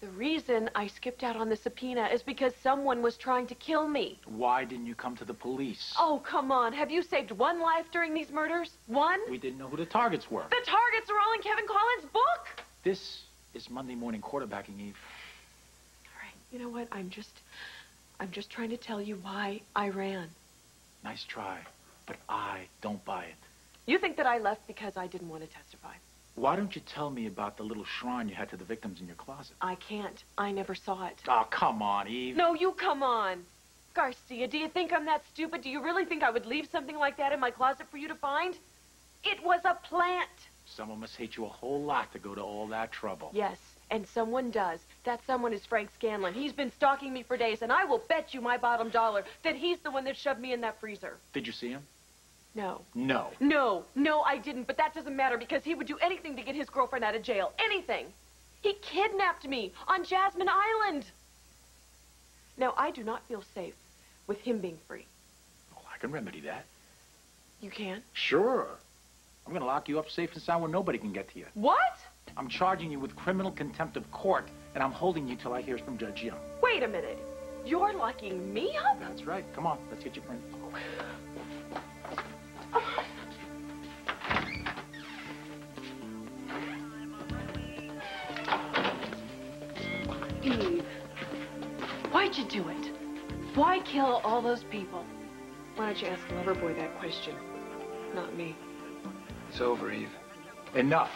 The reason I skipped out on the subpoena is because someone was trying to kill me. Why didn't you come to the police? Oh, come on. Have you saved one life during these murders? One? We didn't know who the targets were. The targets are all in Kevin Collins' book. This is Monday morning quarterbacking, Eve. All right. You know what? I'm just trying to tell you why I ran. Nice try, but I don't buy it. You think that I left because I didn't want to testify? Why don't you tell me about the little shrine you had to the victims in your closet? I can't. I never saw it. Oh, come on, Eve. No, you come on. Garcia, do you think I'm that stupid? Do you really think I would leave something like that in my closet for you to find? It was a plant. Someone must hate you a whole lot to go to all that trouble. Yes, and someone does. That someone is Frank Scanlon. He's been stalking me for days, and I will bet you my bottom dollar that he's the one that shoved me in that freezer. Did you see him? No. No. No, I didn't, but that doesn't matter because he would do anything to get his girlfriend out of jail. Anything. He kidnapped me on Jasmine Island. Now, I do not feel safe with him being free. Oh, I can remedy that. You can? Sure. I'm going to lock you up safe and sound where nobody can get to you. What? I'm charging you with criminal contempt of court, and I'm holding you till I hear from Judge Young. Wait a minute. You're locking me up? That's right. Come on, let's get you printed. Eve, why'd you do it? Why kill all those people? Why don't you ask Loverboy that question? Not me. It's over, Eve. Enough.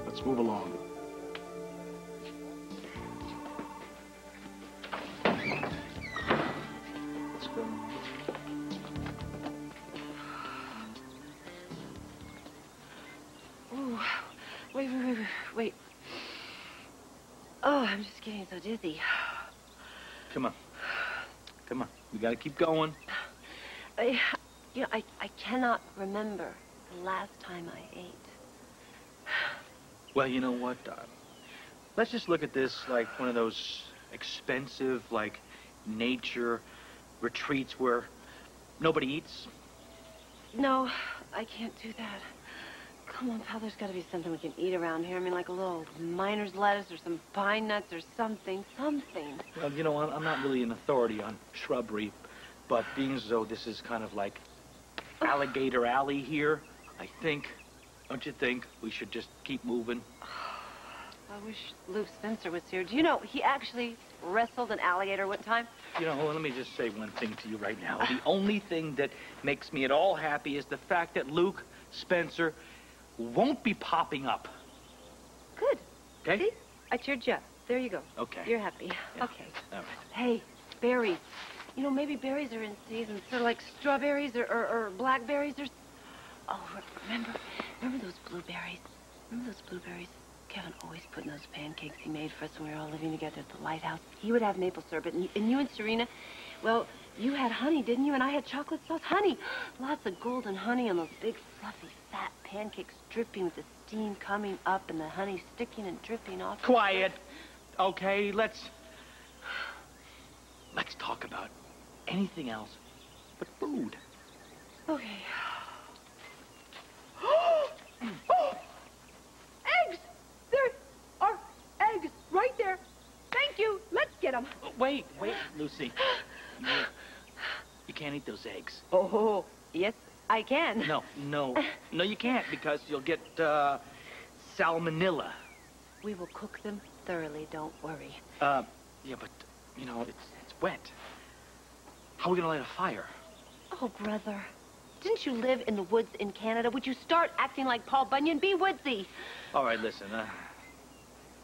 Let's move along. Let's go. Ooh, wait. Oh, I'm just getting so dizzy. Come on. Come on. We gotta keep going. I cannot remember the last time I ate. Well, you know what? Let's just look at this like one of those expensive, like, nature retreats where nobody eats. No, I can't do that. Come on, pal, there's got to be something we can eat around here. I mean, like a little miner's lettuce or some pine nuts or something. Well, you know, I'm not really an authority on shrubbery, but being as though this is kind of like alligator alley here, don't you think we should just keep moving? I wish Luke Spencer was here. Do you know, he actually wrestled an alligator one time? You know, let me just say one thing to you right now. The only thing that makes me at all happy is the fact that Luke Spencer won't be popping up. Good. Okay? See? I cheered you up. There you go. Okay. You're happy. Yeah. Okay. All right. Hey, berries. You know, maybe berries are in season. Sort of like strawberries or blackberries or... Oh, remember those blueberries? Remember those blueberries? Kevin always put in those pancakes he made for us when we were all living together at the lighthouse. He would have maple syrup, and you and Serena, well, you had honey, didn't you? And I had chocolate sauce. Honey! Lots of golden honey on those big, fluffy, fat pancakes dripping with the steam coming up and the honey sticking and dripping off. Quiet. Okay, let's talk about anything else but food. Okay. Eggs! There are eggs right there. Thank you. Let's get them. Wait, Lucy. You can't eat those eggs. Oh, yes, I can. No, you can't because you'll get salmonella. We will cook them thoroughly, don't worry. Yeah, but, you know, it's wet. How are we gonna light a fire? Oh, brother. Didn't you live in the woods in Canada? Would you start acting like Paul Bunyan? Be woodsy. All right, listen.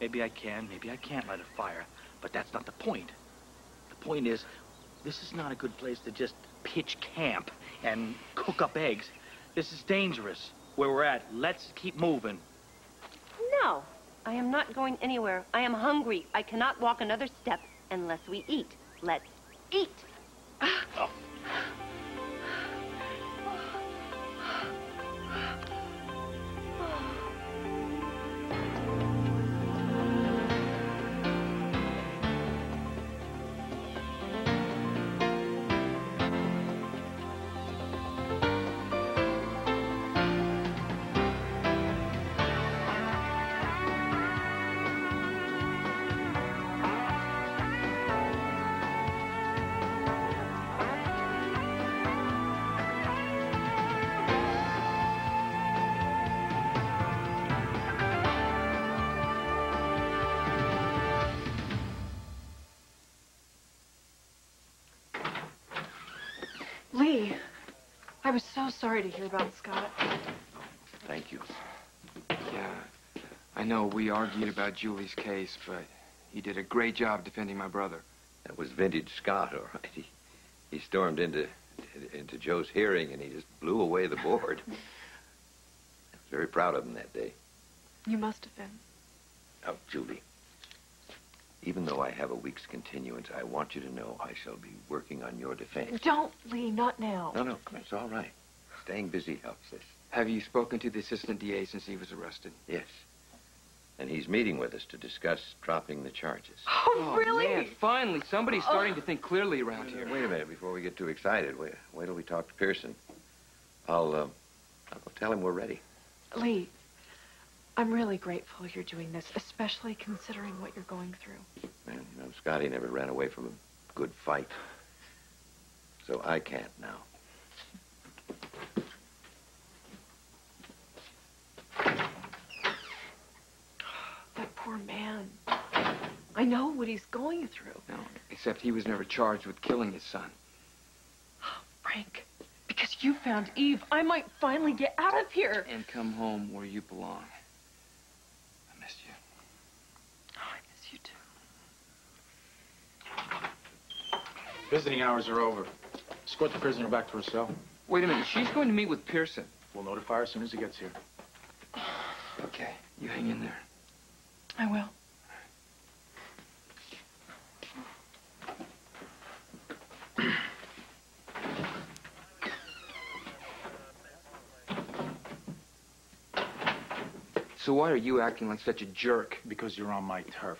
Maybe I can, maybe I can't light a fire, but that's not the point. The point is, this is not a good place to just pitch camp and cook up eggs. This is dangerous where we're at. Let's keep moving. No, I am not going anywhere. I am hungry. I cannot walk another step unless we eat. Let's eat. Oh. Lee, I was so sorry to hear about Scott. Thank you. Yeah, I know we argued about Julie's case, but he did a great job defending my brother. That was vintage Scott, all right. He stormed into Joe's hearing, and he just blew away the board. I was very proud of him that day. You must have been. Now, Julie, even though I have a week's continuance, I want you to know I shall be working on your defense. Don't, Lee, not now. No, it's all right. Staying busy helps us. Have you spoken to the assistant DA since he was arrested? Yes. And he's meeting with us to discuss dropping the charges. Oh, really? Man, finally, somebody's starting to think clearly around here. Wait a minute before we get too excited. Wait till we talk to Pearson. I'll go tell him we're ready. Lee, I'm really grateful you're doing this, especially considering what you're going through. Man, you know, Scotty never ran away from a good fight. So I can't now. That poor man. I know what he's going through. No, except he was never charged with killing his son. Frank, because you found Eve, I might finally get out of here. And come home where you belong. I missed you. Oh, I miss you too. Visiting hours are over. Escort the prisoner back to her cell. Wait a minute, she's going to meet with Pearson. We'll notify her as soon as he gets here. Okay, you hang in there. I will. So why are you acting like such a jerk? Because you're on my turf.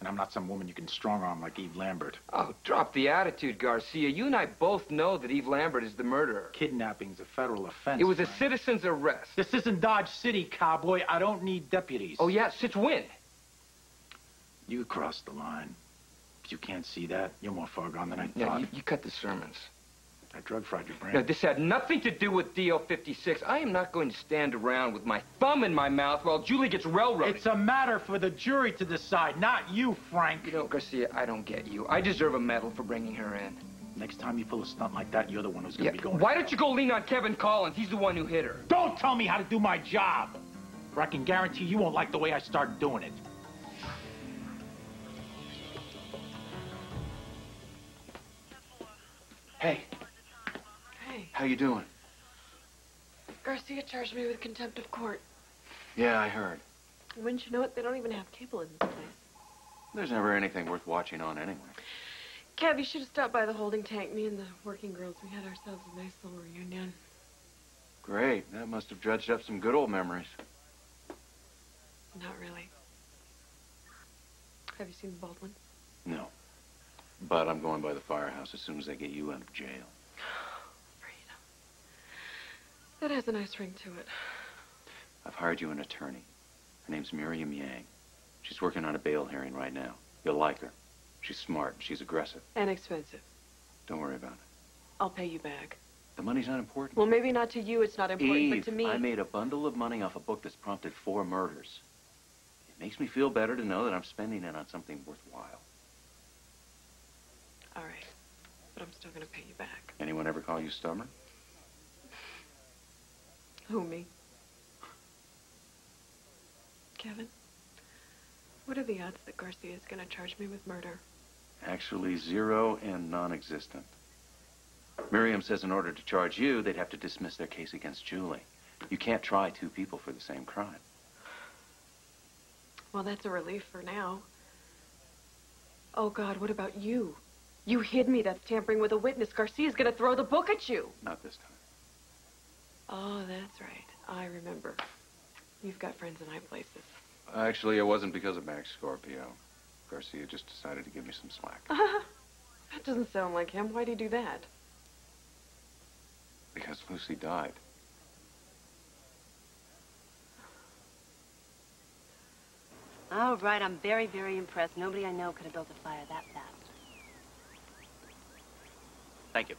And I'm not some woman you can strong-arm like Eve Lambert. Oh, drop the attitude, Garcia. You and I both know that Eve Lambert is the murderer. Kidnapping's a federal offense. It was a Frank. citizen's arrest. This isn't Dodge City, cowboy. I don't need deputies. Oh, yeah? Since when? You crossed the line. If you can't see that, you're more far gone than I Yeah, thought. you cut the sermons. I drug-fried your brain. Now, this had nothing to do with DL 56. I am not going to stand around with my thumb in my mouth while Julie gets railroaded. It's a matter for the jury to decide, not you, Frank. You know, Garcia, I don't get you. I deserve a medal for bringing her in. Next time you pull a stunt like that, you're the one who's going to be going. Why don't you go lean on Kevin Collins? He's the one who hit her. Don't tell me how to do my job. Or I can guarantee you won't like the way I start doing it. Hey. Hey, How you doing? Garcia charged me with contempt of court. Yeah, I heard. Wouldn't you know it, they don't even have cable in this place. There's never anything worth watching on anyway. Kev, you should have stopped by the holding tank. Me and the working girls, we had ourselves a nice little reunion. Great. That must have dredged up some good old memories. Not really. Have you seen Baldwin? No. But I'm going by the firehouse as soon as they get you out of jail. Freedom. That has a nice ring to it. I've hired you an attorney. Her name's Miriam Yang. She's working on a bail hearing right now. You'll like her. She's smart. She's aggressive. And expensive. Don't worry about it. I'll pay you back. The money's not important. Well, maybe not to you, it's not important, Eve, but to me... I made a bundle of money off a book that's prompted 4 murders. It makes me feel better to know that I'm spending it on something worthwhile. All right. But I'm still going to pay you back. Anyone ever call you stubborn? Who, me? Kevin? What are the odds that Garcia is going to charge me with murder? Actually, 0 and non-existent. Miriam says in order to charge you, they'd have to dismiss their case against Julie. You can't try 2 people for the same crime. Well, that's a relief for now. Oh, God, what about you? You hid me. That's tampering with a witness. Garcia's going to throw the book at you. Not this time. Oh, that's right. I remember. You've got friends in high places. Actually, it wasn't because of Max Scorpio. Garcia just decided to give me some slack. That doesn't sound like him. Why'd he do that? Because Lucy died. All right, I'm very, very impressed. Nobody I know could have built a fire that fast. Thank you.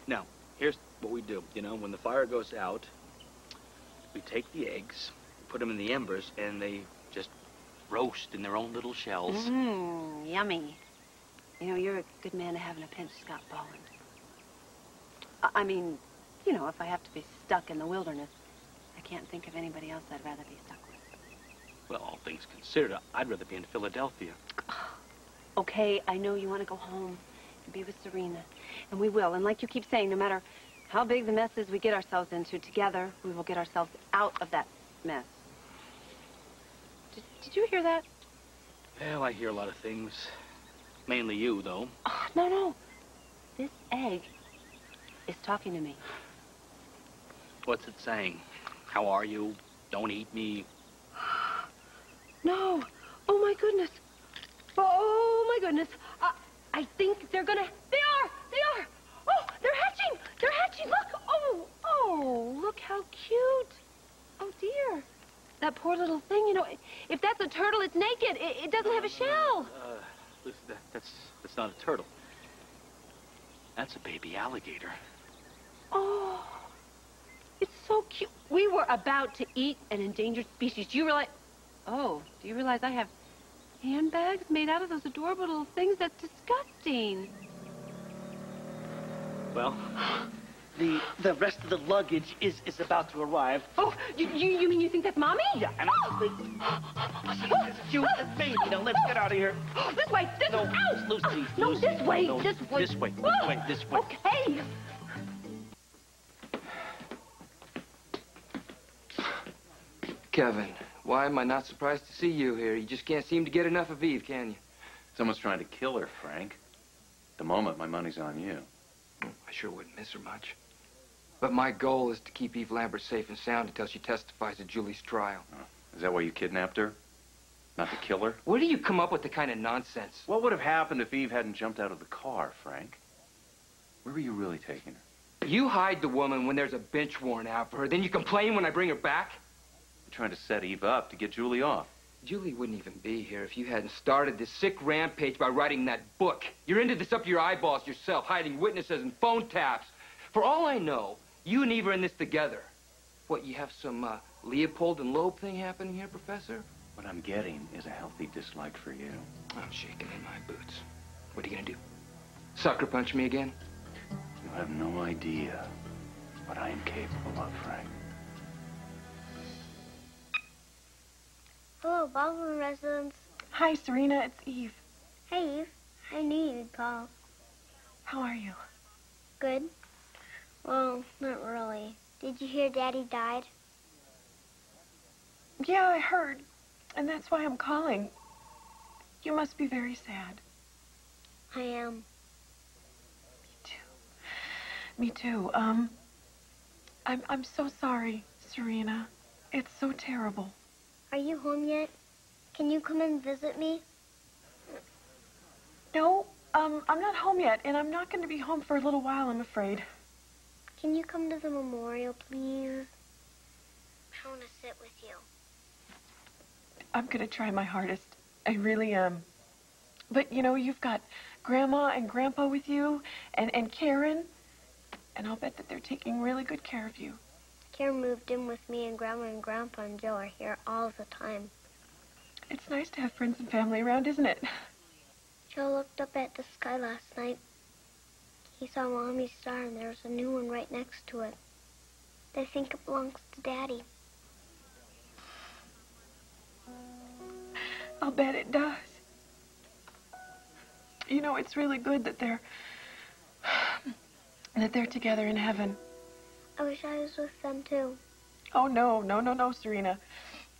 Now, here's what we do. You know, when the fire goes out, we take the eggs, put them in the embers, and they just roast in their own little shells. Yummy. You know, you're a good man to have in a pinch, Scott Bolland. I mean, you know, if I have to be stuck in the wilderness, I can't think of anybody else I'd rather be stuck with. Well, all things considered, I'd rather be in Philadelphia. Okay, I know you want to go home and be with Serena. And we will. And like you keep saying, no matter how big the mess is we get ourselves into, together, we will get ourselves out of that mess. Did you hear that? Well, I hear a lot of things. Mainly you, though. Oh, no. This egg is talking to me. What's it saying? How are you? Don't eat me. No. Oh, my goodness. Oh, my goodness. I think they're gonna... They are! Oh, they're hatching! Look! Oh, look how cute. Oh, dear. That poor little thing, you know, if that's a turtle, it's naked. It doesn't have a shell. Listen, that's not a turtle. That's a baby alligator. Oh, it's so cute. We were about to eat an endangered species. Do you realize... Oh, do you realize I have handbags made out of those adorable little things? That's disgusting. Well, the rest of the luggage is about to arrive. Oh, you mean you think that's Mommy? Yeah, and it's cute as baby. Now let's get out of here. This way. No, Ow! Lucy. No, Lucy. this way. No, This way. This way. This way. Okay. Kevin, why am I not surprised to see you here? You just can't seem to get enough of Eve, can you? Someone's trying to kill her, Frank. At the moment, my money's on you. I sure wouldn't miss her much. But my goal is to keep Eve Lambert safe and sound until she testifies at Julie's trial. Oh, is that why you kidnapped her? Not to kill her? Where do you come up with the kind of nonsense? What would have happened if Eve hadn't jumped out of the car, Frank? Where were you really taking her? You hide the woman when there's a bench warrant out for her, then you complain when I bring her back? You're trying to set Eve up to get Julie off. Julie wouldn't even be here if you hadn't started this sick rampage by writing that book. You're into this up to your eyeballs yourself, hiding witnesses and phone taps. For all I know, you and Eve are in this together. What, you have some Leopold and Loeb thing happening here, Professor? What I'm getting is a healthy dislike for you. I'm shaking in my boots. What are you gonna do? Sucker punch me again? You have no idea what I am capable of, Frank. Hello, Baldwin residence. Hi, Serena. It's Eve. Hey, Eve. I knew you'd call. How are you? Good. Well, not really. Did you hear Daddy died? Yeah, I heard. And that's why I'm calling. You must be very sad. I am. Me too. I'm so sorry, Serena. It's so terrible. Are you home yet? Can you come and visit me? No, I'm not home yet, and I'm not going to be home for a little while, I'm afraid. Can you come to the memorial, please? I want to sit with you. I'm going to try my hardest. I really am. But, you know, you've got Grandma and Grandpa with you, and Karen, and I'll bet that they're taking really good care of you. Karen moved in with me, and Grandma and Grandpa and Joe are here all the time. It's nice to have friends and family around, isn't it? Joe looked up at the sky last night. He saw Mommy's star, and there was a new one right next to it. They think it belongs to Daddy. I'll bet it does. You know, it's really good that they're together in heaven. I wish I was with them, too. Oh, no, Serena.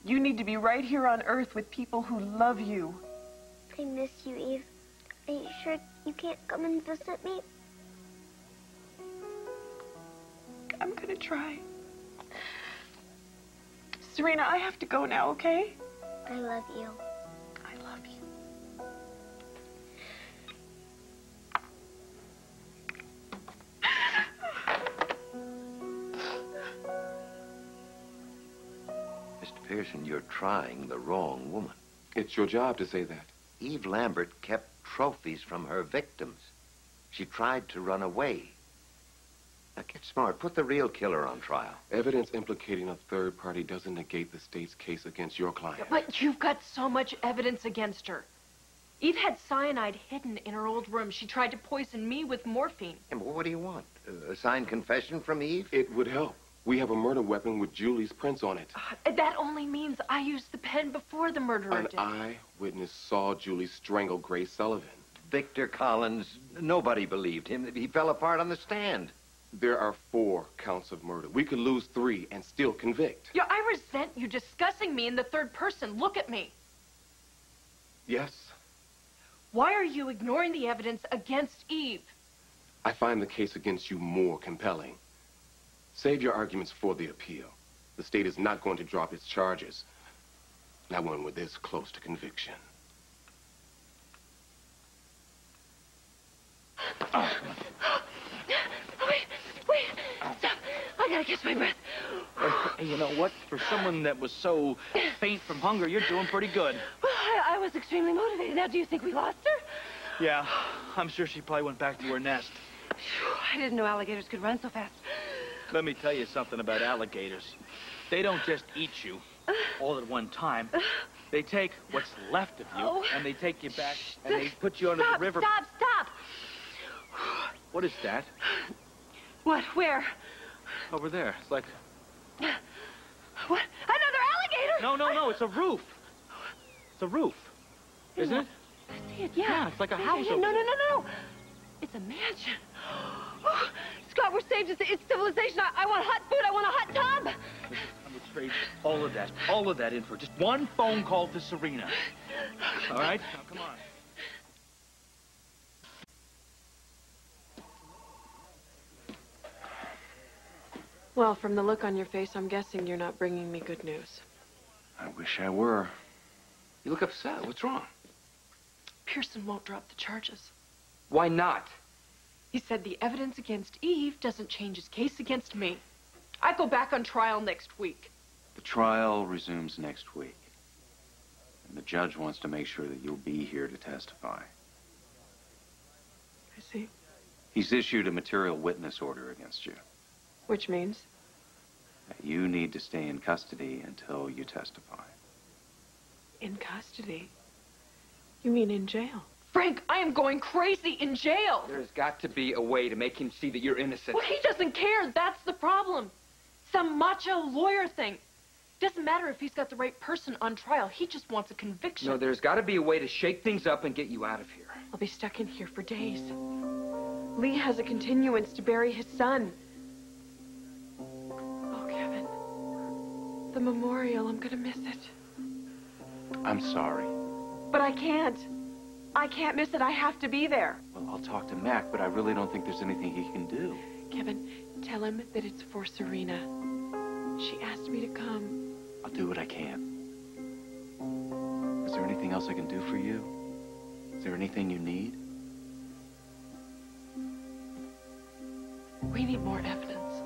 You need to be right here on Earth with people who love you. I miss you, Eve. Are you sure you can't come and visit me? I'm gonna try. Serena, I have to go now, okay? I love you. I love you. Mr. Pearson, you're trying the wrong woman. It's your job to say that. Eve Lambert kept trophies from her victims. She tried to run away. Now, get smart. Put the real killer on trial. Evidence implicating a third party doesn't negate the state's case against your client. But you've got so much evidence against her. Eve had cyanide hidden in her old room. She tried to poison me with morphine. And what do you want? A signed confession from Eve? It would help. We have a murder weapon with Julie's prints on it. That only means I used the pen before the murderer An did. eyewitness saw Julie strangle Grace Sullivan. Victor Collins, nobody believed him. He fell apart on the stand. There are 4 counts of murder. We could lose 3 and still convict. Yeah, I resent you discussing me in the third person. Look at me. Yes, Why are you ignoring the evidence against Eve? I find the case against you more compelling. Save your arguments for the appeal. The state is not going to drop its charges. Not when we're this close to conviction. Wait, stop. I gotta catch my breath. Hey, you know what? For someone that was so faint from hunger, you're doing pretty good. Well, I was extremely motivated. Now, do you think we lost her? Yeah, I'm sure she probably went back to her nest. Phew, I didn't know alligators could run so fast. Let me tell you something about alligators. They don't just eat you all at one time. They take what's left of you, and they take you back, and they put you under the river. Stop! What is that? What? Where? Over there. It's like... What? Another alligator! No, it's a roof. It's a roof. Isn't it? I see it, yeah. Yeah, it's like a house. No. It's a mansion. Oh, Scott, we're saved. It's civilization. I want hot food. I want a hot tub. I would trade all of that in for just one phone call to Serena. All right? Now, come on. Well, from the look on your face, I'm guessing you're not bringing me good news. I wish I were. You look upset. What's wrong? Pearson won't drop the charges. Why not? He said the evidence against Eve doesn't change his case against me. I go back on trial next week. The trial resumes next week. And the judge wants to make sure that you'll be here to testify. I see. He's issued a material witness order against you. Which means? That you need to stay in custody until you testify. In custody? You mean in jail? Frank, I am going crazy in jail. There's got to be a way to make him see that you're innocent. Well, he doesn't care. That's the problem. Some macho lawyer thing. Doesn't matter if he's got the right person on trial. He just wants a conviction. No, there's got to be a way to shake things up and get you out of here. I'll be stuck in here for days. Lee has a continuance to bury his son. Oh, Kevin. The memorial, I'm gonna miss it. I'm sorry. But I can't. I can't miss it. I have to be there. Well, I'll talk to Mac, but I really don't think there's anything he can do. Kevin, tell him that it's for Serena. She asked me to come. I'll do what I can. Is there anything else I can do for you? Is there anything you need? We need more evidence.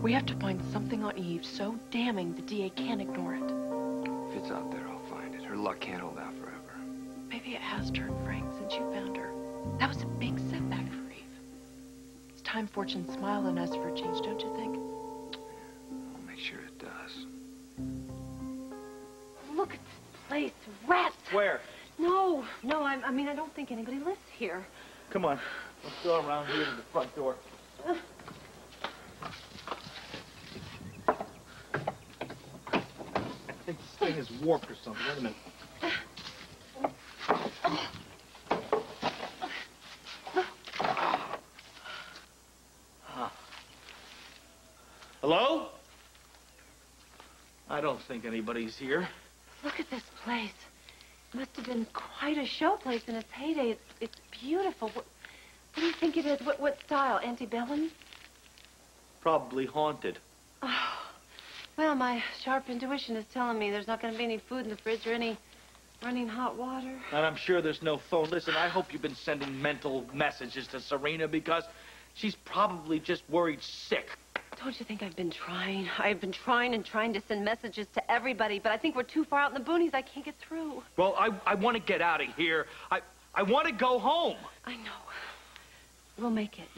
We have to find something on Eve so damning the DA can't ignore it. If it's out there, I'll find it. Her luck can't hold out forever. Maybe it has turned, Frank, since you found her. That was a big setback for Eve. It's time fortune smiled on us for a change, don't you think? I'll make sure it does. Look at this place. Rats. Where? No, I mean, I don't think anybody lives here. Come on. Let's go around here to the front door. I think this thing is warped or something. Wait a minute. Hello? I don't think anybody's here. Look at this place. It must have been quite a showplace in its heyday. It's beautiful. What do you think it is? What style? Antebellum? Probably haunted. Oh, well, my sharp intuition is telling me there's not going to be any food in the fridge or any running hot water. And I'm sure there's no phone. Listen, I hope you've been sending mental messages to Serena because she's probably just worried sick. Don't you think I've been trying? I've been trying to send messages to everybody, but I think we're too far out in the boonies. I can't get through. Well, I want to get out of here. I want to go home. I know. We'll make it.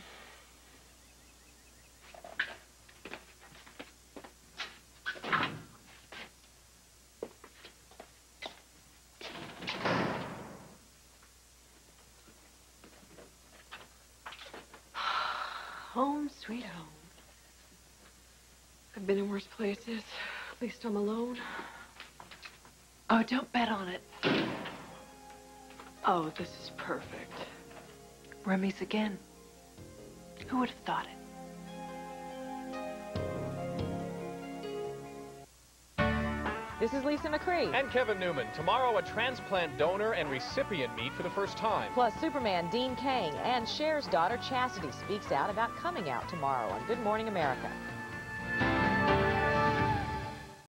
sweet home. I've been in worse places. At least I'm alone. Oh, don't bet on it. Oh, this is perfect. Remy's again. Who would have thought it? This is Lisa McCree. And Kevin Newman. Tomorrow, a transplant donor and recipient meet for the first time. Plus, Superman Dean Cain and Cher's daughter Chastity speaks out about coming out tomorrow on Good Morning America.